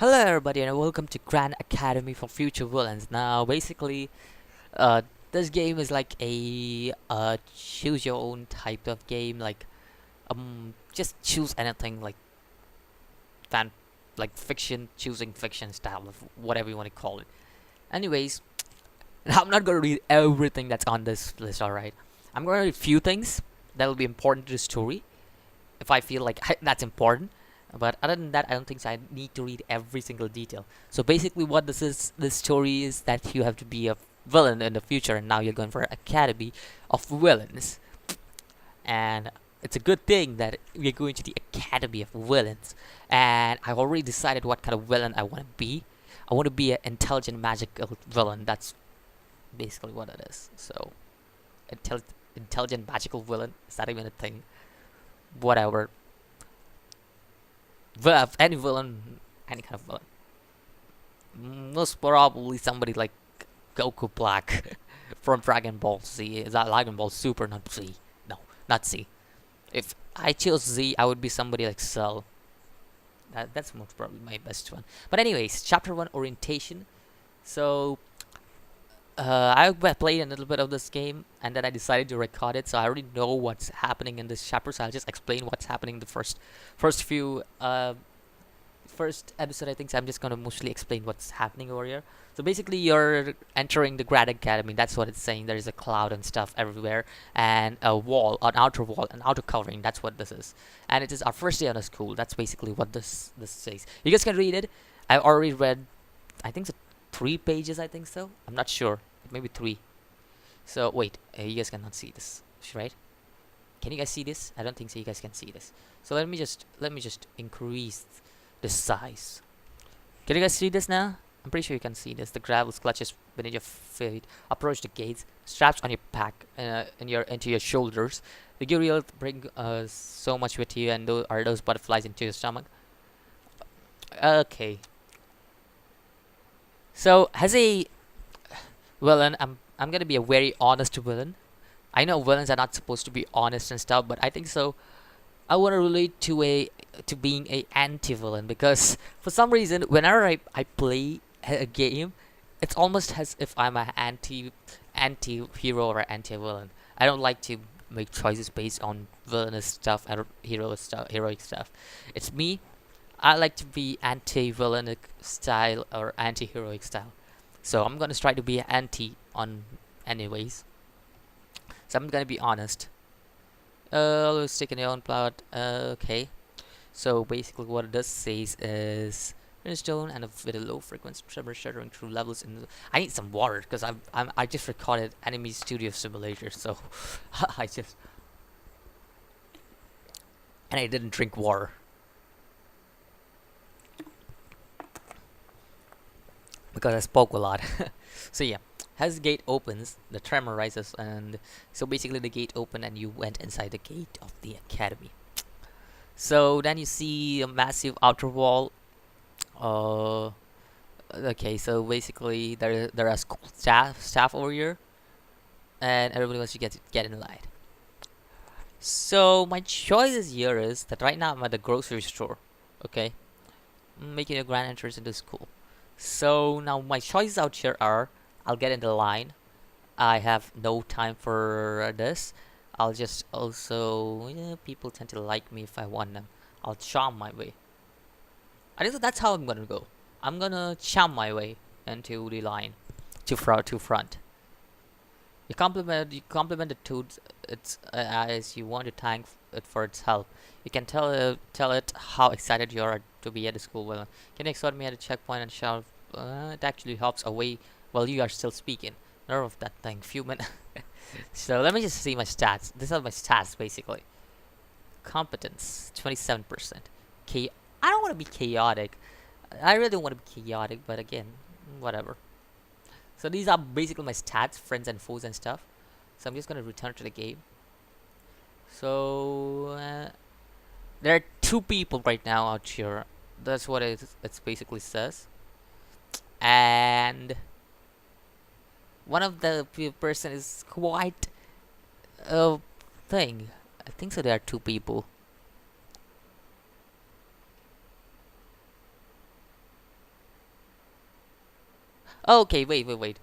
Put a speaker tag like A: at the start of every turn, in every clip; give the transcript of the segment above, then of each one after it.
A: Hello everybody and welcome to Grand Academy for Future Villains. Now basically this game is like a choose your own type of game, like just choose anything, like fan like fiction, choosing fiction style of whatever you want to call it. Anyways, I'm not gonna read everything that's on this list, alright? I'm gonna read a few things that will be important to the story if I feel like that's important. But other than that, I don't think so. I need to read every single detail. So basically, what this story is that you have to be a villain in the future, and now you're going for an academy of villains. And it's a good thing that we're going to the academy of villains. And I've already decided what kind of villain I want to be. I want to be an intelligent, magical villain. That's basically what it is. So, intelligent, magical villain, is that even a thing? Whatever. Any villain, any kind of villain. Most probably somebody like Goku Black from Dragon Ball Z. Is that Dragon Ball Super, not Z? No, not Z. If I chose Z, I would be somebody like Cell. That's most probably my best one. But anyways, chapter 1 orientation. So I played a little bit of this game and then I decided to record it, so I already know what's happening in this chapter, so I'll just explain what's happening in the first few first episode. I think so I'm just gonna mostly explain what's happening over here. So basically you're entering the Grad Academy, that's what it's saying. There's a cloud and stuff everywhere, and a wall, an outer wall, an outer covering, that's what this is. And it is our first day on the school, that's basically what this says. You guys can read it. I've already read, I think so, 3 pages, I think so. I'm not sure, maybe 3. So wait, you guys cannot see this, right? Can you guys see this? I don't think so. You guys can see this. So let me just increase the size. Can you guys see this now? I'm pretty sure you can see this. The gravel clutches beneath your feet. Approach the gates. Straps on your back and into your shoulders. The Guriel bring so much with you, and those butterflies into your stomach. Okay. So as a villain, I'm gonna be a very honest villain. I know villains are not supposed to be honest and stuff, but I think so. I want to relate to being a anti-villain, because for some reason whenever I play a game, it's almost as if I'm an anti-hero or anti-villain. I don't like to make choices based on villainous stuff and heroic stuff. It's me. I like to be anti-villainic style or anti-heroic style. So I'm gonna try to be anti on anyways. So I'm gonna be honest. Let's take your own plot. Okay. So basically, what it does says is stone and with a low frequency tremor shuddering through levels in. I need some water because I just recorded Enemy Studio Simulator, so I just and I didn't drink water because I spoke a lot. So yeah. As the gate opens, the tremor rises, and so basically the gate opened and you went inside the gate of the academy. So then you see a massive outer wall. Okay, so basically there are school staff over here, and everybody wants to get in line. So my choices here is that right now I'm at the grocery store. Okay, making a grand entrance into school. So now my choices out here are: I'll get in the line. I have no time for this. I'll just also, people tend to like me if I want them. I'll charm my way. I think that's how I'm gonna go. I'm gonna charm my way into the line to front. You compliment it to its as you want to thank it for its help. You can tell it how excited you are to be at the school. Well, can you escort me at a checkpoint and shout? It actually helps away while you are still speaking. Nerve of that thing, few minutes. So let me just see my stats. These are my stats basically. Competence 27%. I don't want to be chaotic. I really don't want to be chaotic, but again, whatever. So these are basically my stats, friends and foes and stuff. So I'm just gonna return to the game. So there are 2 people right now out here. That's what it basically says. And one of the person is quite a thing. I think so. There are 2 people. Okay, wait.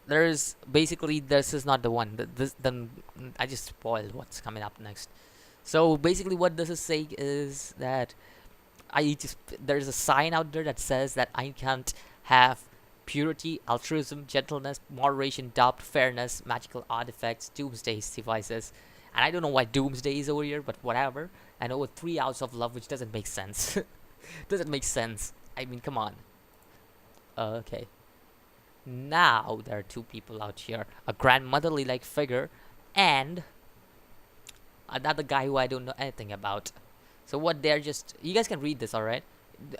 A: There's basically this is not the one. This then I just spoiled what's coming up next. So basically, what this is saying is that I just there's a sign out there that says that I can't have purity, altruism, gentleness, moderation, doubt, fairness, magical artifacts, doomsday devices, and I don't know why doomsday is over here, but whatever. I know with 3 hours of love, which doesn't make sense. Doesn't make sense. I mean, come on. Okay. Now there are two people out here: a grandmotherly like figure, and another guy who I don't know anything about. So what they're just you guys can read this, all right?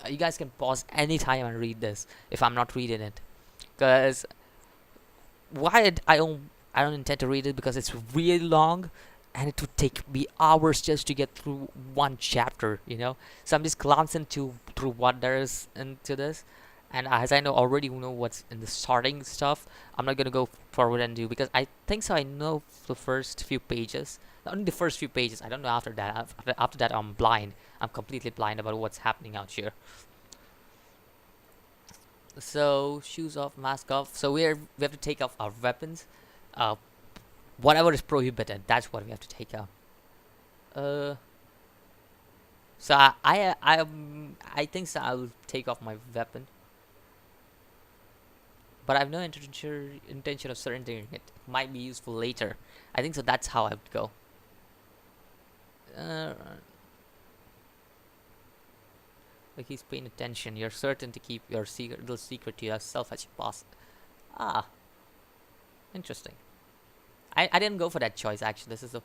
A: You guys can pause anytime and read this if I'm not reading it, because I don't intend to read it because it's really long, and it would take me hours just to get through one chapter, you know. So I'm just glancing through what there is into this, and as I know what's in the starting stuff, I'm not gonna go forward and do because I think so. I know the first few pages, only the first few pages. I don't know after that. After that, I'm blind. I'm completely blind about what's happening out here. So shoes off, mask off. So we have to take off our weapons. Uh, whatever is prohibited, that's what we have to take off. Uh, so I think so. I'll take off my weapon, but I have no intention of surrendering it. Might be useful later. I think so. That's how I would go. Uh, like he's paying attention. You're certain to keep your little secret to yourself as you pass. Ah, interesting. I didn't go for that choice actually. This is a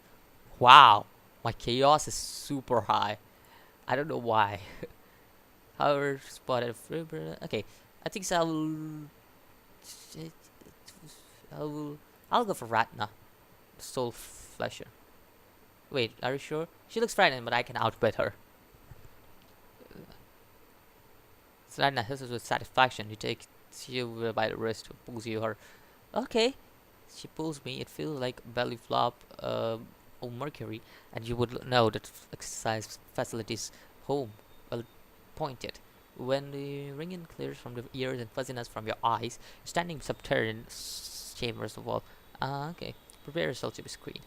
A: wow. My chaos is super high. I don't know why. However, spotted. Okay, I think so. I'll go for Ratna, Soul Flesher. Wait, are you sure? She looks frightened, but I can outwit her. So Ratna hisses with satisfaction. You take you by the wrist, pulls you her. Okay, she pulls me. It feels like belly flop. Oh Mercury, and you would know that exercise facilities home well pointed. When the ringing clears from the ears and fuzziness from your eyes, standing subterranean chambers of wall. Okay. Prepare yourself to be screened.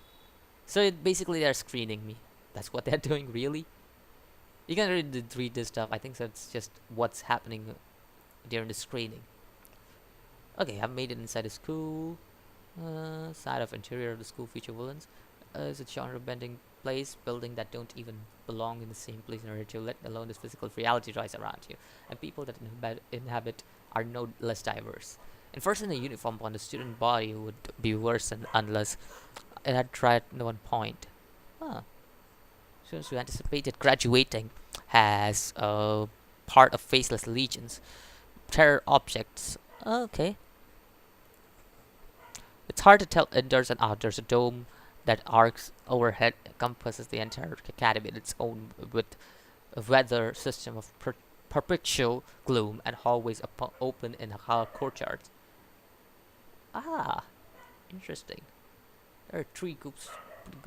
A: So basically they're screening me. That's what they're doing, really? You can read this stuff. I think that's just what's happening during the screening. Okay, I've made it inside the school. Side of interior of the school feature villains. It's a genre-bending place, building that don't even belong in the same place in order to let alone this physical reality rise around you. And people that inhabit are no less diverse. Enforcing a uniform on the student body would be worse unless it had tried at one point. Huh. Students who anticipated graduating has part of faceless legions. Terror objects. Okay. It's hard to tell indoors and outdoors. A dome that arcs overhead encompasses the entire academy in its own with a weather system of perpetual gloom and hallways open in a courtyard. Ah, interesting. There are 3 groups.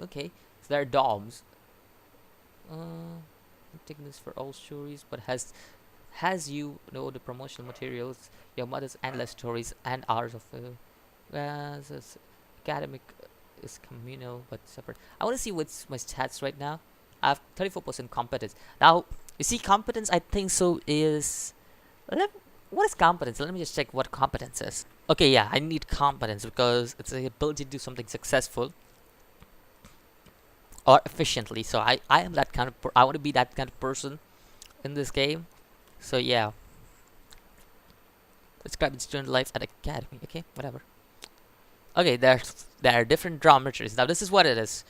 A: Okay, so there are DOMs. I'm taking this for all stories, but has you know the promotional materials, your mother's endless stories and hours of this academic is communal but separate. I want to see what's my stats right now. I have 34% competence. Now, you see, competence, I think so is. What is competence? Let me just check what competence is. Okay, yeah, I need competence because it's the ability to do something successful or efficiently. So I am that kind of. I want to be that kind of person in this game. So yeah. Describe student life at academy. Okay, whatever. Okay, there are different geometries. Now this is what it is.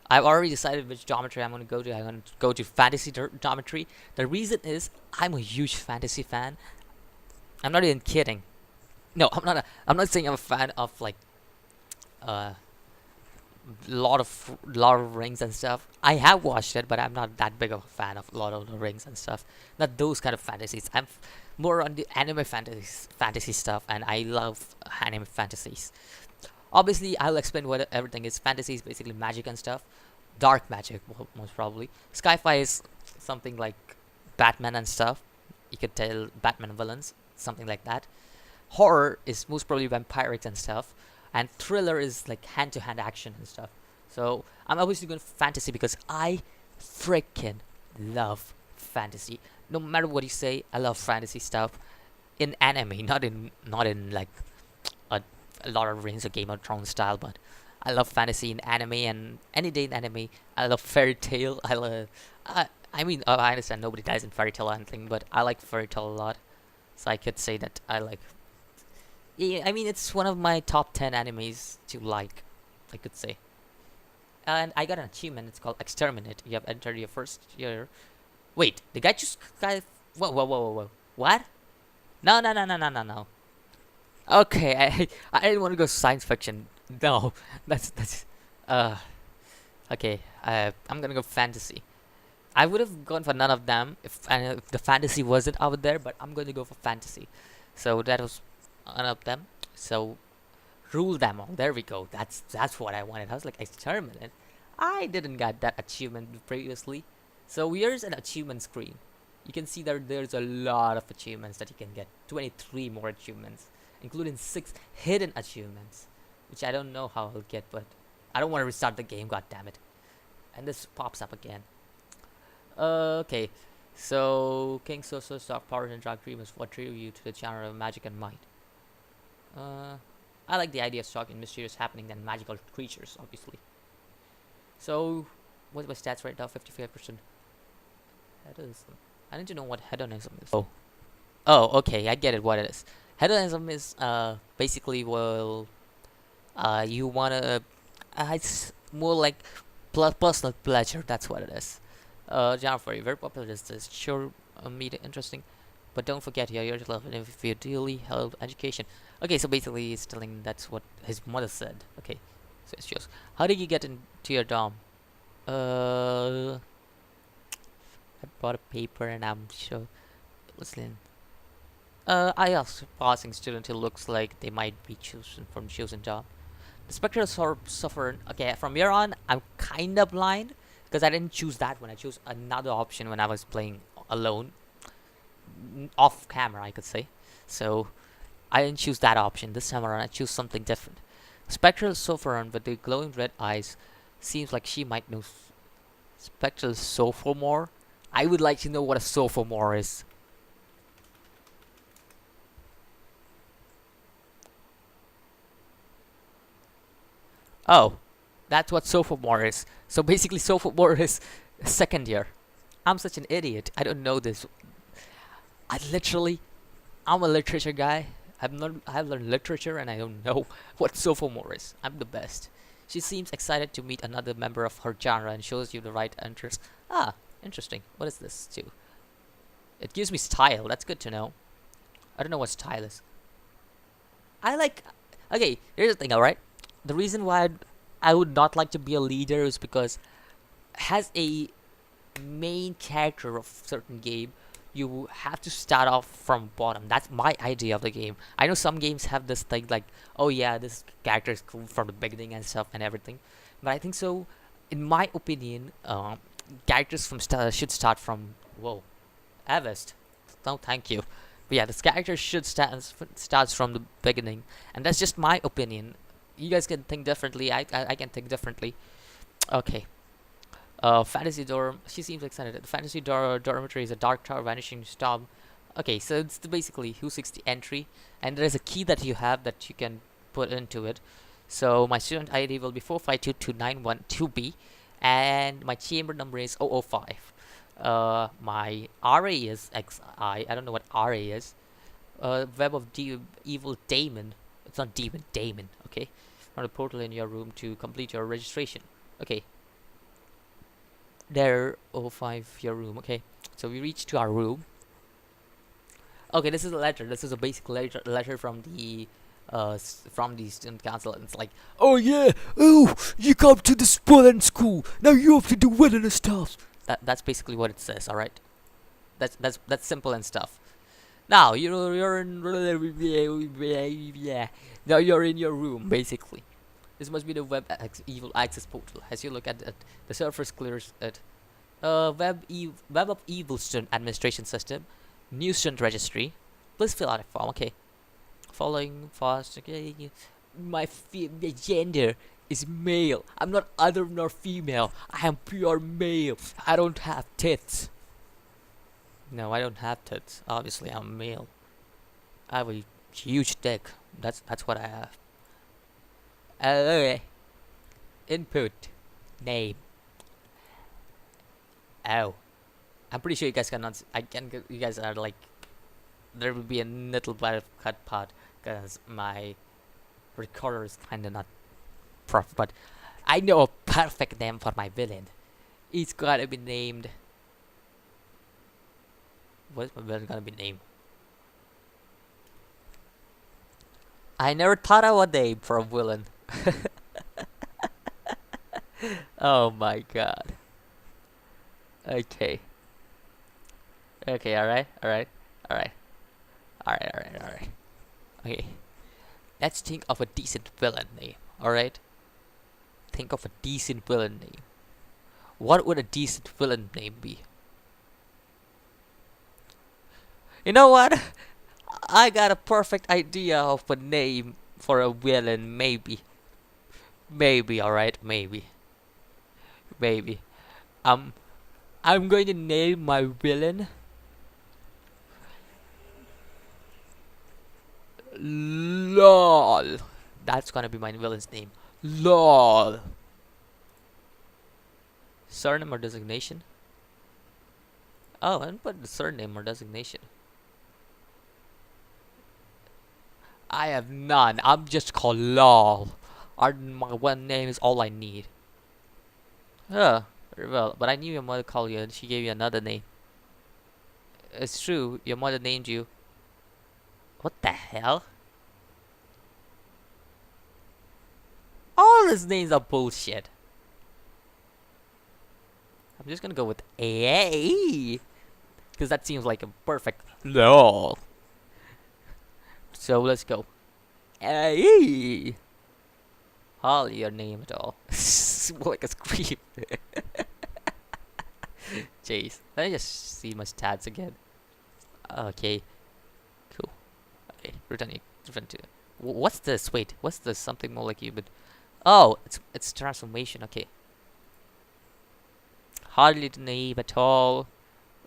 A: I've already decided which geometry I'm going to go to. I'm going to go to fantasy geometry. The reason is I'm a huge fantasy fan. I'm not even kidding. No, I'm not saying I'm a fan of like lot of Rings and stuff. I have watched it, but I'm not that big of a fan of Lord of the Rings and stuff. Not those kind of fantasies. I'm more on the anime fantasy stuff, and I love anime fantasies. Obviously, I'll explain what everything is. Fantasy is basically magic and stuff. Dark magic, most probably. Sci-fi is something like Batman and stuff. You could tell Batman villains, something like that. horror is most probably vampiric and stuff, and thriller is like hand-to-hand action and stuff. So I'm obviously going for fantasy because I freaking love fantasy. No matter what you say, I love fantasy stuff in anime, not in like a, a lot of Rings or Game of Thrones style, but I love fantasy in anime, and any day in anime. I love fairy tale. I understand nobody dies in fairy tale or anything, but I like fairy tale a lot. So I could say that I like. Yeah, I mean, it's one of my top 10 animes to like, I could say. And I got an achievement. It's called Exterminate. You have entered your first year. Wait, the guy just guy. Whoa, whoa, whoa, whoa, whoa. What? No, no, no, no, no, no, no. Okay, I didn't want to go science fiction. No, that's. Uh, okay. I'm gonna go fantasy. I would have gone for none of them if the fantasy wasn't out there, but I'm going to go for fantasy. So that was one of them. So rule them all. There we go. That's what I wanted. I was like exterminate. I didn't get that achievement previously. So here's an achievement screen. You can see that there's a lot of achievements that you can get. 23 more achievements, including 6 hidden achievements, which I don't know how I'll get, but I don't want to restart the game. God damn it! And this pops up again. Okay, so King Sorcerer's Dark Powers and Dark Dreamers what drew you to the genre of magic and might? I like the idea of stalking mysterious happening and magical creatures, obviously. So, what's my stats right now? 55%. Hedonism. I need to know what hedonism is. Oh, okay, I get it. What it is. Hedonism is basically, well, you wanna. It's more like personal pleasure. That's what it is. Genre for you, very popular is this. Sure, media interesting, but don't forget your love and if you dearly held education. Okay, so basically he's telling that's what his mother said. Okay, so it shows. How did you get into your dorm? I brought a paper and I'm sure. Listen. I asked a passing student who looks like they might be chosen from chosen dorm. The spectral suffer. Okay, from here on, I'm kinda blind. Because I didn't choose that one. I chose another option when I was playing alone. Off camera, I could say. So, I didn't choose that option. This time around, I choose something different. Spectral Sophron with the glowing red eyes. Seems like she might know Spectral Sophomore. I would like to know what a Sophomore is. Oh. That's what sophomore is. So basically, sophomore is second year. I'm such an idiot. I don't know this. I'm a literature guy. I've learned literature and I don't know what sophomore is. I'm the best. She seems excited to meet another member of her genre and shows you the right interest. Ah, interesting. What is this too? It gives me style. That's good to know. I don't know what style is. I like. Okay, here's the thing. All right. The reason why I would not like to be a leader is because as a main character of certain game, you have to start off from bottom. That's my idea of the game. I know some games have this thing like, oh yeah, this character is cool from the beginning and stuff and everything, but I think so. In my opinion, characters from should start from whoa, Avest. No, thank you. But yeah, this character should starts from the beginning, and that's just my opinion. You guys can think differently. I can think differently. Okay. Fantasy dorm. She seems excited. The fantasy dormitory is a dark tower vanishing storm. Okay, so it's basically who seeks the entry, and there's a key that you have that you can put into it. So my student ID will be 4522912B, and my chamber number is 005. My RA is XI. I don't know what RA is. Web of Evil Daemon. It's not demon, Daemon. Okay. On the portal in your room to complete your registration. Okay. There, 05, your room. Okay. So we reach to our room. Okay, this is a letter. This is a basic letter from the student council. And it's like, oh yeah, oh you come to the Spollen school. Now you have to do well in the stuff. That's basically what it says. All right. That's simple and stuff. Now you're in yeah. Now you're in your room basically. This must be the evil access portal. As you look at it, the surface clears it. Web of Evil Student Administration System, new student registry. Please fill out a form. Okay. following fast. Okay, my gender is male. I'm not other nor female. I am pure male. I don't have tits. No, I don't have tits. Obviously, I'm male. I have a huge dick. That's what I have. Okay. Input name. Oh, I'm pretty sure you guys cannot. I can. You guys are like. There will be a little bit of cut part because my recorder is kind of not proper. But I know a perfect name for my villain. It's gotta be named. What's my villain gonna be named? I never thought of a name for a villain. Oh my god. Okay. Okay, alright, alright, alright. Alright, alright, alright. Okay. Let's think of a decent villain name, alright? Think of a decent villain name. What would a decent villain name be? You know what? I got a perfect idea of a name for a villain, maybe. Maybe, alright, maybe. Maybe. I'm going to name my villain LOL. That's gonna be my villain's name. LOL. Surname or designation? Oh, I didn't put the surname or designation. I have none. I'm just called LOL. My one name is all I need. Very well. But I knew your mother called you and she gave you another name. It's true. Your mother named you. What the hell? All his names are bullshit. I'm just gonna go with AA. Because that seems like a perfect LOL. So let's go. AA. Hardly your name at all. More like a scream. Jeez. Let me just see my stats again. Okay. Cool. Okay. Return to. What's this? Wait. What's this? Something more like you, but. Oh, it's transformation. Okay. Hardly the name at all.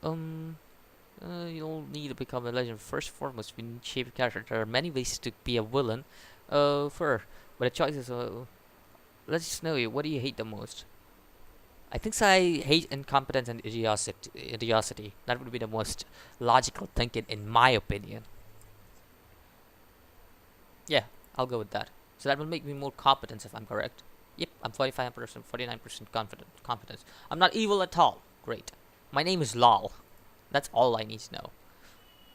A: You'll need to become a legend. First and foremost, we need to shape a character. There are many ways to be a villain. But the choice is. Let's just know you. What do you hate the most? I think I hate incompetence and idiocy. That would be the most logical thinking, in my opinion. Yeah, I'll go with that. So that will make me more competent, if I'm correct. Yep, I'm 45%, 49% competence. I'm not evil at all. Great. My name is LOL. That's all I need to know.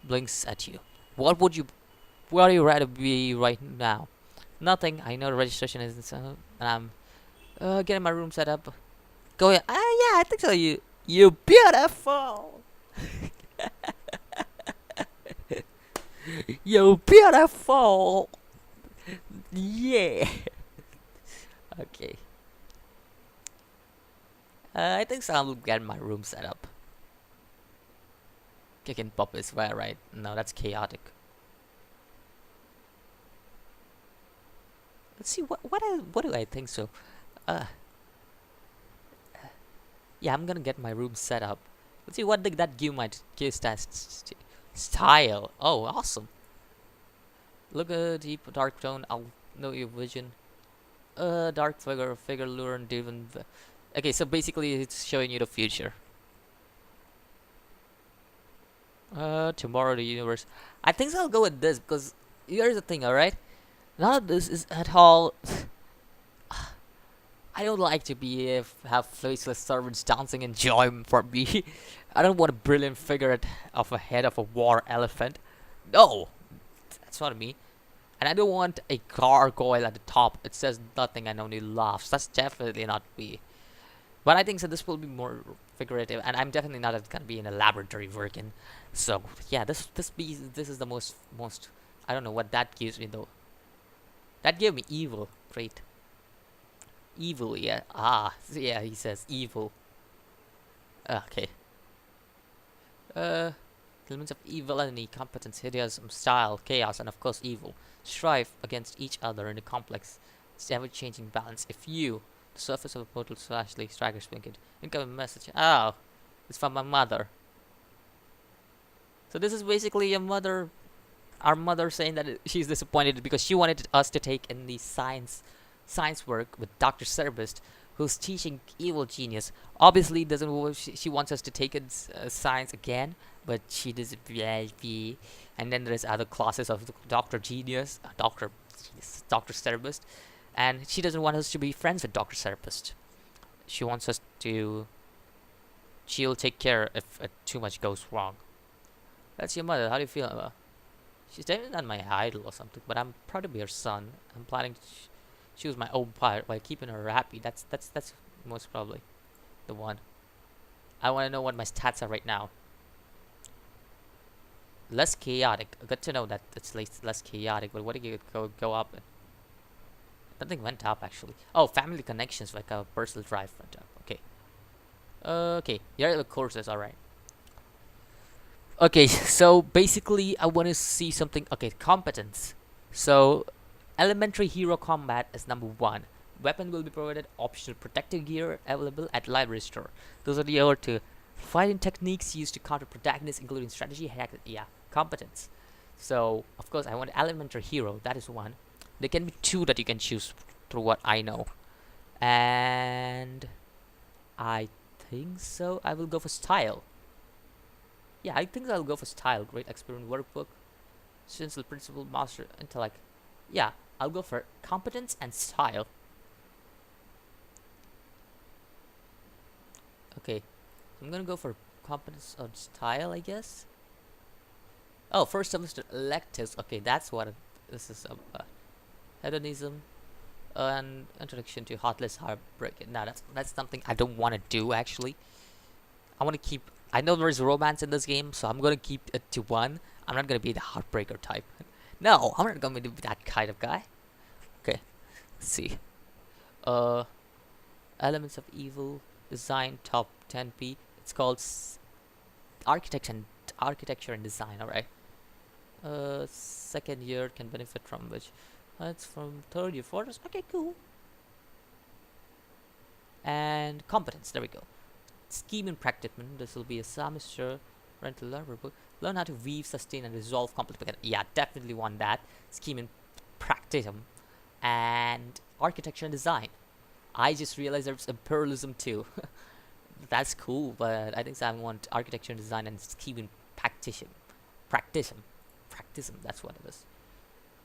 A: Blinks at you. What would you rather be right now? Nothing. I know the registration isn't so, and I'm getting my room set up. Go ahead. Yeah, I think so. You beautiful. You beautiful. Yeah. Okay. I think so. I'll get my room set up. Kicking pop is where, right? No, that's chaotic. Let's see what do I think so. Yeah, I'm gonna get my room set up. Let's see what did that give my style. Oh, awesome. Look at deep dark tone. I'll know your vision. Dark figure lure and driven. Okay, so basically it's showing you the future. Tomorrow the universe. I think so I'll go with this because here's the thing, alright? None of this is at all. I don't like to have faceless servants dancing in joy for me. I don't want a brilliant figure of a head of a war elephant. No, that's not me. And I don't want a gargoyle at the top. It says nothing and only laughs. That's definitely not me. But I think so this will be more figurative, and I'm definitely not gonna be in a laboratory working. So yeah, this is the most I don't know what that gives me though. That gave me evil. Great. Evil, yeah. Yeah, he says evil. Okay. Elements of evil, enemy, competence, hideousness, style, chaos, and of course evil strive against each other in a complex, ever-changing balance. If you, the surface of a portal slashly strikers wicked, incoming message. Oh, it's from my mother. So this is basically your mother, our mother, saying that she's disappointed because she wanted us to take in the science work with Dr. Cerbist, who's teaching evil genius. Obviously, doesn't she wants us to take in science again, but she doesn't. And then there's other classes of Dr. Genius, Dr. Cerbist, and she doesn't want us to be friends with Dr. Cerbist. She wants us to. She'll take care if too much goes wrong. That's your mother. How do you feel about? She's definitely not my idol or something, but I'm proud to be her son. I'm planning to choose my own part while keeping her happy. That's most probably the one. I want to know what my stats are right now. Less chaotic. Good to know that it's less chaotic, but what did you go up? Nothing went up actually. Oh, family connections, like a personal drive went up. Okay. Okay, here are the courses. All right. Okay, so basically, I want to see something. Okay, competence. So, elementary hero combat is number 1. Weapon will be provided. Optional protective gear available at library store. Those are the other 2. Fighting techniques used to counter protagonists, including strategy, hack. Yeah, competence. So, of course, I want elementary hero. That is 1. There can be 2 that you can choose through what I know. And I think so. I will go for style. Yeah, I think I'll go for style. Great experiment workbook. Essential principle, master intellect. Yeah, I'll go for competence and style. Okay, so I'm gonna go for competence or style, I guess. Oh, first semester electives. Okay, that's what this is about. Hedonism and introduction to heartless heartbreak. Now that's something I don't want to do actually. I want to keep. I know there is romance in this game, so I'm gonna keep it to 1. I'm not gonna be the heartbreaker type. No, I'm not gonna be that kind of guy. Okay, let's see. Elements of evil design top 10p. It's called architecture and design. All right. Second year can benefit from which? It's from third year, 4th. Okay, cool. And competence. There we go. Scheme and practice. This will be a semester rental library book. Learn how to weave, sustain, and resolve complex. Yeah, definitely want that. Scheme and practice. And architecture and design. I just realized there's imperialism too. That's cool, but I think I want architecture and design and scheme and practice. Practice. That's what it is.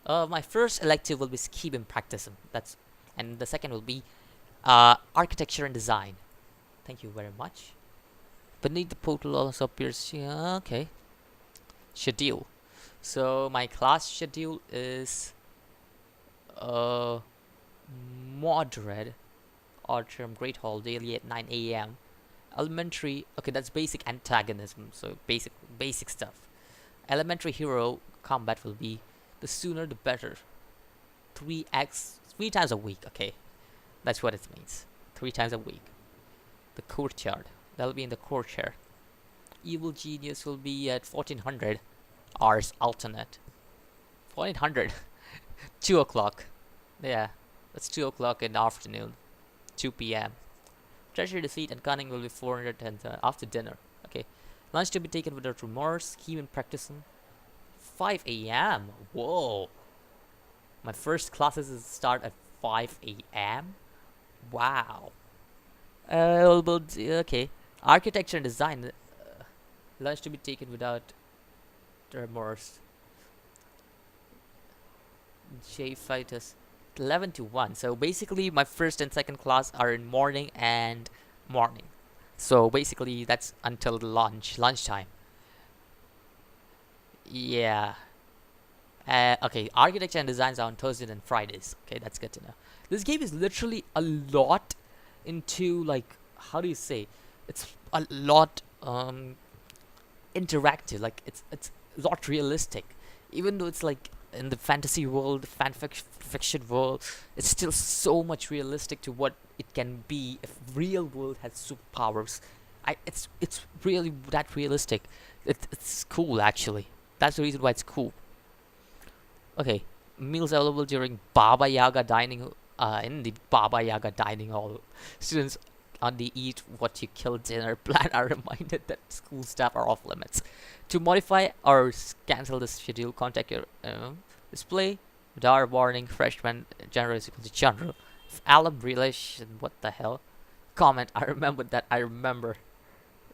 A: My first elective will be scheme and practice. And the second will be architecture and design. Thank you very much. Beneath the portal also appears. Yeah, okay. Schedule. So my class schedule is moderate, odd term, great hall daily at 9 a.m. Elementary. Okay, that's basic antagonism. So basic stuff. Elementary hero combat will be the sooner the better. 3 times a week. Okay, that's what it means. 3 times a week. The courtyard. That'll be in the courtyard. Evil genius will be at 1400 hours alternate. 1400. 2 o'clock. Yeah, that's 2 o'clock in the afternoon. 2 p.m. Treasure, deceit, and cunning will be 400 and after dinner. Okay. Lunch to be taken without remorse. Scheme and practicing. 5 a.m. Whoa. My first classes start at 5 a.m. Wow. Okay. Architecture and design. Lunch to be taken without remorse. J fighters. 11 to 1. So basically, my first and second class are in morning and morning. So basically, that's until lunchtime. Yeah. Okay, architecture and designs are on Thursdays and Fridays. Okay, that's good to know. This game is literally a lot into, like, how do you say? It's a lot interactive. Like, it's a lot realistic. Even though it's like in the fantasy world, fiction world, it's still so much realistic to what it can be if real world has superpowers. It's really that realistic. It's cool actually. That's the reason why it's cool. Okay, meals available during Baba Yaga dining. In the Baba Yaga dining hall, students on the eat what you kill dinner plan are reminded that school staff are off limits. To modify or cancel this schedule, contact your display. Dar warning freshman generous equals to general. Alum relation. What the hell? Comment. I remember that. I remember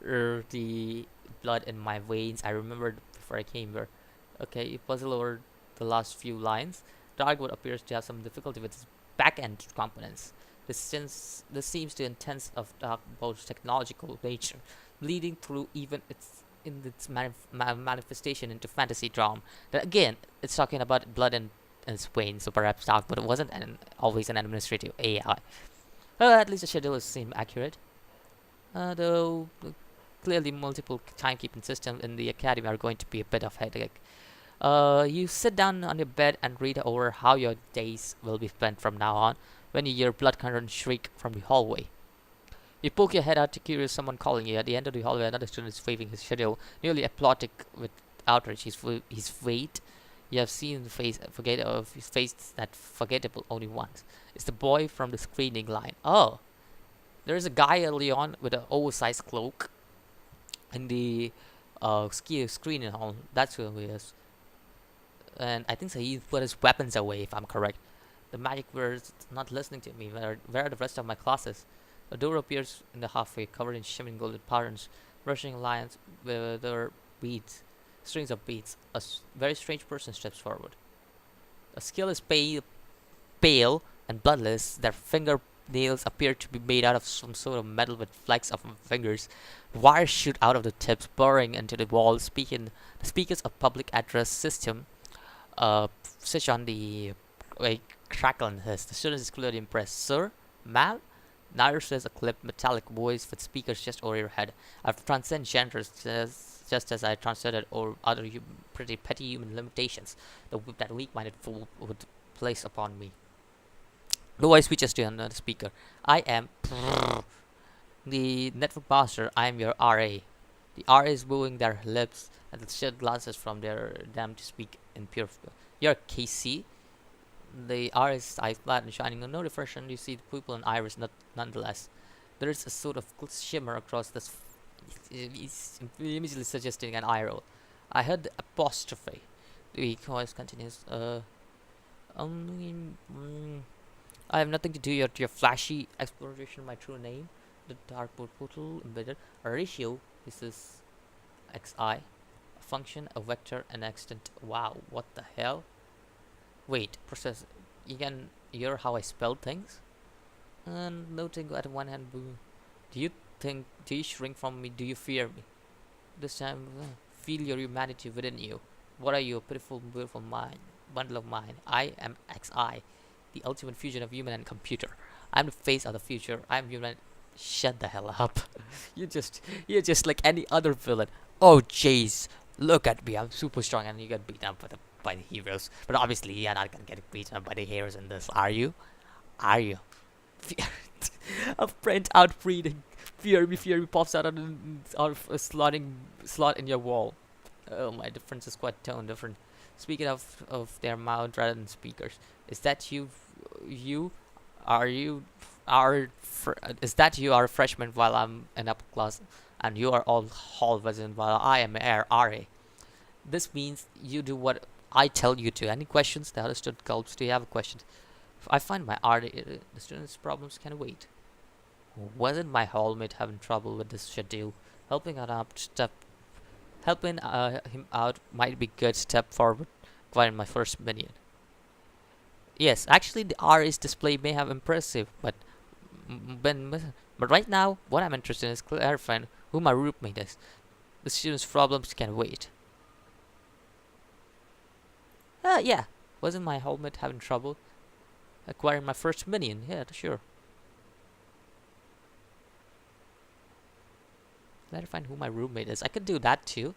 A: the blood in my veins. I remembered before I came here. Okay, you puzzle over the last few lines. Darkwood appears to have some difficulty with its back-end components. This seems to intense of Darkwood's technological nature, leading through even its manifestation into fantasy drama. Then again, it's talking about blood and its veins, so perhaps Darkwood wasn't always an administrative AI. At least the schedule seems accurate. Though clearly multiple timekeeping systems in the academy are going to be a bit of a headache. You sit down on your bed and read over how your days will be spent from now on when you hear blood-curdled shriek from the hallway. You poke your head out to curious someone calling you. At the end of the hallway, another student is waving his schedule, nearly apoplectic with outrage. His weight. You have seen the face of his face that forgettable only once. It's the boy from the screening line. Oh, there's a guy early on with an oversized cloak in the screening hall. That's who he is. And I think so he put his weapons away, if I'm correct. The magic was not listening to me. Where are the rest of my classes? A door appears in the halfway, covered in shimmering golden patterns, rushing lines with their beads, strings of beads. A very strange person steps forward. The skill is pale and bloodless. Their fingernails appear to be made out of some sort of metal with flecks of fingers. Wires shoot out of the tips, burrowing into the wall. The speakers of public address system switch on the crackle and hiss. The student is clearly impressed. Sir, ma'am? Nair says a clipped metallic voice with speakers just over your head. I've transcended genders just as I transcended or other pretty petty human limitations that weak-minded fool would place upon me. The voice switches to another speaker. I am the network master. I am your RA. The RA is moving their lips and the shed glances from them to speak in pure. You're KC. The RA's eyes flat and shining. No reflection. You see the pupil and iris. Nonetheless, there is a sort of shimmer across this. It's immediately suggesting an eye roll. I heard the apostrophe. The voice continues. I have nothing to do with your flashy exploration of my true name. The dartboard portal embedded. A ratio. This is xi. A function, a vector, an extent. Wow, what the hell? Wait, process. You can hear how I spell things? And noting at one hand, do you shrink from me? Do you fear me? This time, feel your humanity within you. What are you, a pitiful, beautiful mind, bundle of mine? I am XI, the ultimate fusion of human and computer. I'm the face of the future. I'm human. Shut the hell up. you're just like any other villain. Oh jeez, look at me. I'm super strong, and you get beaten up by the heroes. But obviously, you're not gonna get beaten up by the heroes in this, are you? Are you? A print out breeding. Fear me pops out of a slot in your wall. Oh, my difference is quite tone different. Speaking of their mouth rather than speakers, is that you? Is that you are a freshman while I'm an upper class, and you are all hall resident while I am air RA. This means you do what I tell you to. Any questions? The other student gulps. Do you have a question? I find my RA, the students' problems can wait. Wasn't my hallmate having trouble with this schedule? Helping him out might be good step forward. Acquiring my first minion. Yes, actually the RA's display may have impressive, but right now what I'm interested in is clarifying who my roommate is. The students' problems can wait. Yeah. Wasn't my hallmate having trouble acquiring my first minion? Yeah, sure. Clarifying who my roommate is. I could do that too.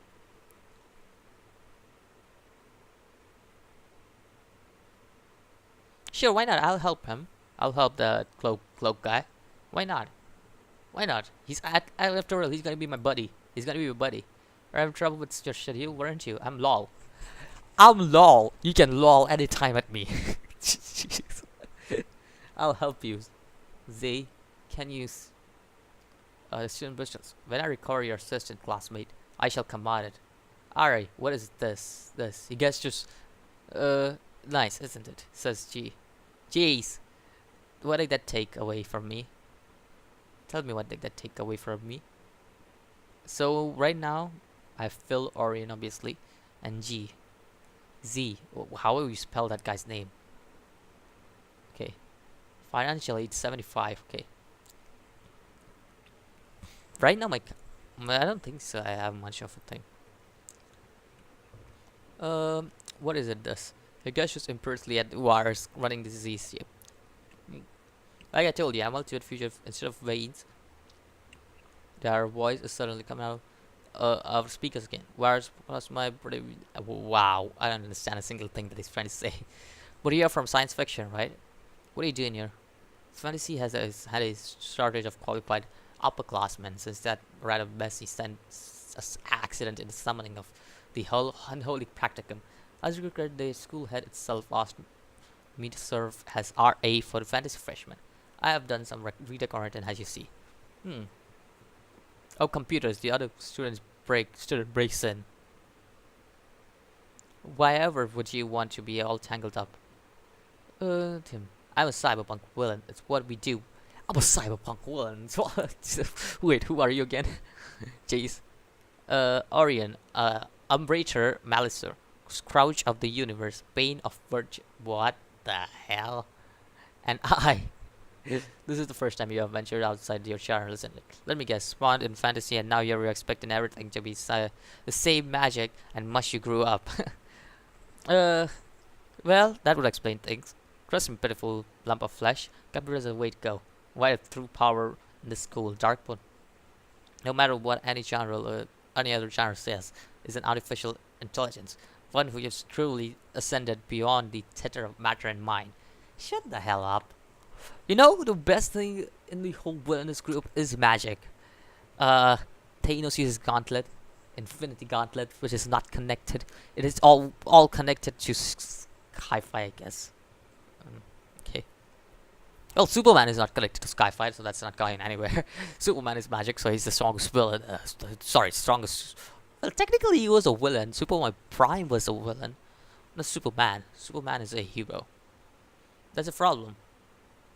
A: Sure, why not? I'll help him. I'll help the cloak guy. Why not? Why not? After all, he's gonna be my buddy. He's gonna be my buddy. Are having trouble with your schedule, weren't you? I'm lol. I'm lol. You can lol anytime at me. I'll help you. Z, can you student business. When I recover your assistant classmate, I shall command it. Ari, what is this? He gets just nice, isn't it? Says G. Jeez. What did that take away from me? Tell me what did that take away from me? So right now I have Phil Orion obviously and G. Z. How will you spell that guy's name? Okay. Financially it's 75, okay. Right now I don't think so I have much of a thing. What is it this? I guess just impulsively at wires running the disease shape. Like I told you, I'm multitude future instead of veins. Their voice is suddenly coming out of speakers again. Where's my wow, I don't understand a single thing that he's trying to say. But you're from science fiction, right? What are you doing here? Fantasy had a shortage of qualified upperclassmen since that rather messy accident in the summoning of the whole unholy practicum. As regret, the school head itself asked me to serve as RA for the fantasy freshmen. I have done some redecorating, as you see. Oh, computers! The other student breaks in. Why ever would you want to be all tangled up? Tim, I'm a cyberpunk villain. It's what we do. I'm a cyberpunk villain. Wait, who are you again? Jeez. Orion, Umbrator Malicer, Crouch of the Universe, Bane of Virgin. What the hell? And I. This is the first time you have ventured outside your genre, isn't it? Let me guess, spawned in fantasy and now you're expecting everything to be the same magic and much you grew up. Well, that would explain things. Trust me, pitiful lump of flesh. Computers are the way to go. Wired through power in this school, Darkwood. No matter what any other genre says, is an artificial intelligence. One who has truly ascended beyond the tether of matter and mind. Shut the hell up. You know, the best thing in the whole wilderness group is magic. Thanos uses Gauntlet, Infinity Gauntlet, which is not connected. It is all connected to Sci-Fi, I guess. Okay. Well, Superman is not connected to Sci-Fi, so that's not going anywhere. Superman is magic, so he's the strongest villain. Strongest. Well, technically he was a villain. Superman Prime was a villain. Not Superman. Superman is a hero. That's a problem.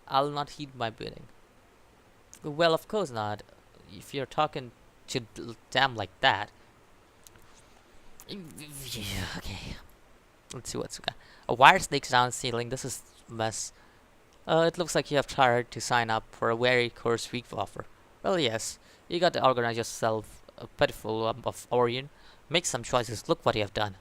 A: I'll not heed my bidding. Well, of course not. If you're talking to them like that. Yeah, okay. Let's see what's got. A wire snakes down the ceiling. This is a mess. It looks like you have tried to sign up for a very coarse week offer. Well, yes. You got to organize yourself a pitiful lump of Orion. Make some choices. Look what you have done.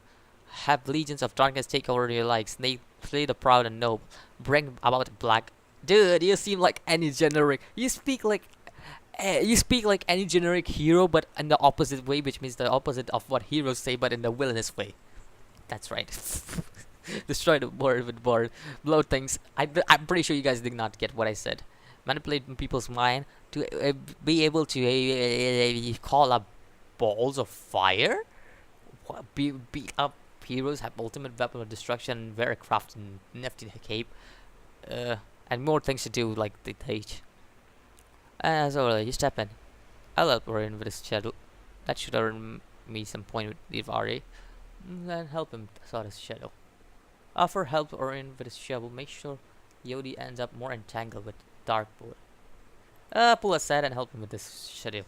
A: Have legions of darkness take over your likes. Play the proud and noble. Bring about black. Dude, you seem like any generic. You speak like any generic hero, but in the opposite way, which means the opposite of what heroes say, but in the villainous way. That's right. Destroy the board with board. Blow things. I'm pretty sure you guys did not get what I said. Manipulate people's mind to be able to call up balls of fire. Beat up heroes. Have ultimate weapon of destruction. Wear a craft and nifty cape. And more things to do, like the page. So you step in. I'll help Orion with his schedule. That should earn me some point with the RA. Then help him sort his schedule. Offer help Orion with his shovel. Make sure Yodi ends up more entangled with Darkwood. Pull aside and help him with this schedule.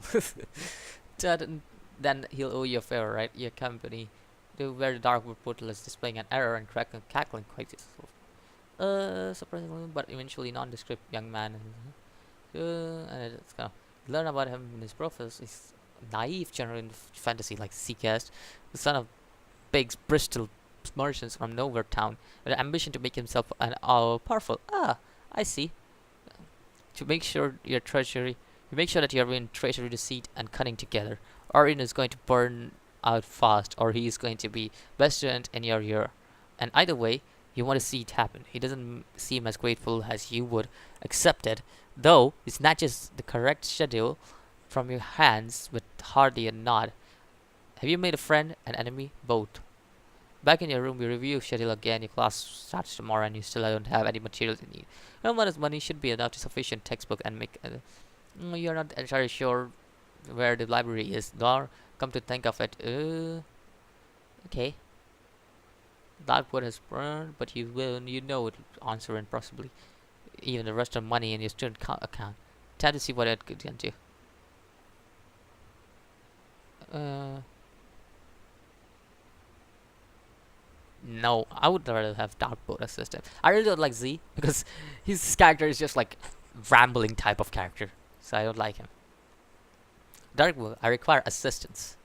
A: Then he'll owe you a favor, right? Your company, where the Darkwood portal is displaying an error and cackling quite surprisingly, but eventually nondescript young man. And it's gonna learn about him in his profile. He's naive, general in fantasy, like Seacast, the son of big Bristol merchants from nowhere town, with an ambition to make himself an powerful. I see. To make sure that you're in treasury deceit and cunning together. Orion is going to burn out fast, or he is going to be best student in your year. And either way, You want to see it happen. He doesn't seem as grateful as you would accept it, though he snatches the correct schedule from your hands with hardly a nod. Have you made a friend, an enemy? Both. Back in your room, you review schedule again. Your class starts tomorrow, and you still don't have any materials you need. No amount of money should be enough to sufficient textbook and make. You're not entirely sure where the library is, nor come to think of it. Okay. Darkwood has burned, but you know it answer and possibly even the rest of money in your student account. Time to see what it could do. Uh, no, I would rather have Darkwood assistant. I really don't like Z because his character is just like rambling type of character, so I don't like him. Darkwood, I require assistance.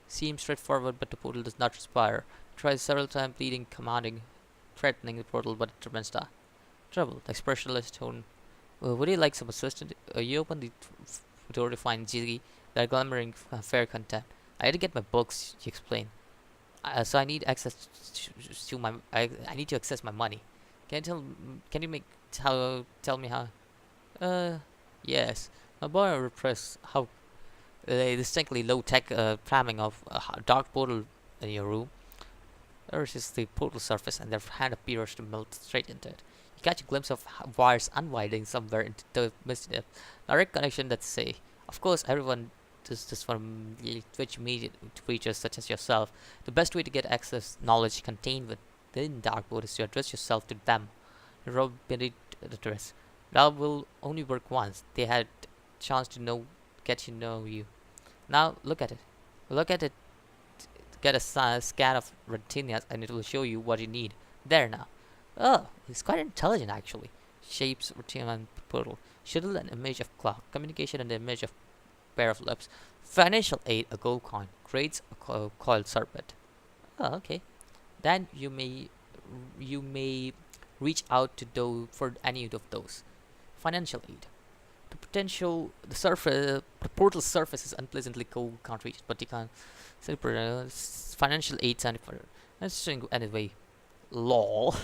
A: Seems straightforward, but the portal does not respire. Tries several times, pleading, commanding, threatening the portal, but it remains dark. Trouble. The expressionless tone. Would you like some assistance? You open the door to find Jiggy, that glimmering fair content. I had to get my books, you explain. So I need access to my. I need to access my money. Can you make tell me how? Yes. My boy repress how a distinctly low-tech cramming of a dark portal in your room. There is just the portal surface, and their hand appears to melt straight into it. You catch a glimpse of wires unwinding somewhere into the misty depth. Direct connection that say, of course, everyone does this from Twitch media creatures such as yourself. The best way to get access knowledge contained within Darkwood is to address yourself to them. Rob beneath the dress. That will only work once. They had chance to get to know you. Now look at it. Look at it. Get a scan of retinas and it will show you what you need. There now. Oh, he's quite intelligent actually. Shapes, retina and portal. Schedule an image of clock. Communication and the image of pair of lips. Financial aid, a gold coin. Grades, a coiled serpent. Oh, okay. Then you may reach out to for any of those. Financial aid. The portal surface is unpleasantly cold, can't reach it, but you can financial aid and let's anyway. Lol.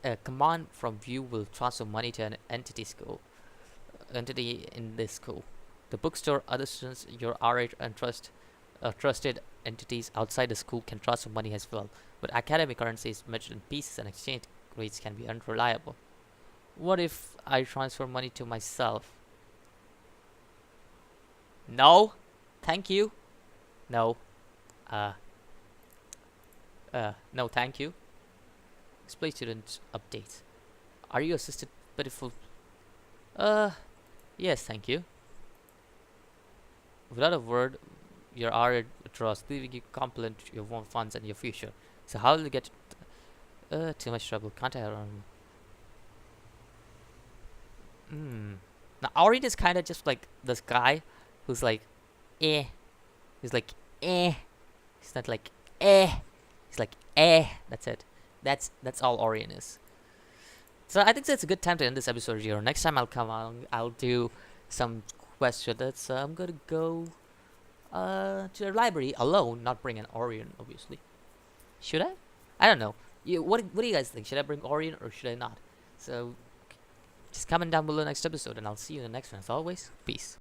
A: A command from you will transfer money to an entity in this school. The bookstore, other students, your RH and trusted entities outside the school can transfer money as well. But academic currency is measured in pieces and exchange rates can be unreliable. What if I transfer money to myself? No. Thank you. No. No, thank you. Display student updates. Are you assisted pitiful? Yes, thank you. Without a word, your R draws, leaving you complaint your own funds and your future. So how will you get too much trouble? Can't I Now Aurin is kinda just like this guy who's like He's like He's not like He's like that's it. That's all Orion is. So I think that's a good time to end this episode here. Next time I'll come on, I'll do some questions. That's I'm gonna go to the library alone, not bring an Orion, obviously. Should I? I don't know. What do you guys think? Should I bring Orion or should I not? So just comment down below next episode and I'll see you in the next one. As always, peace.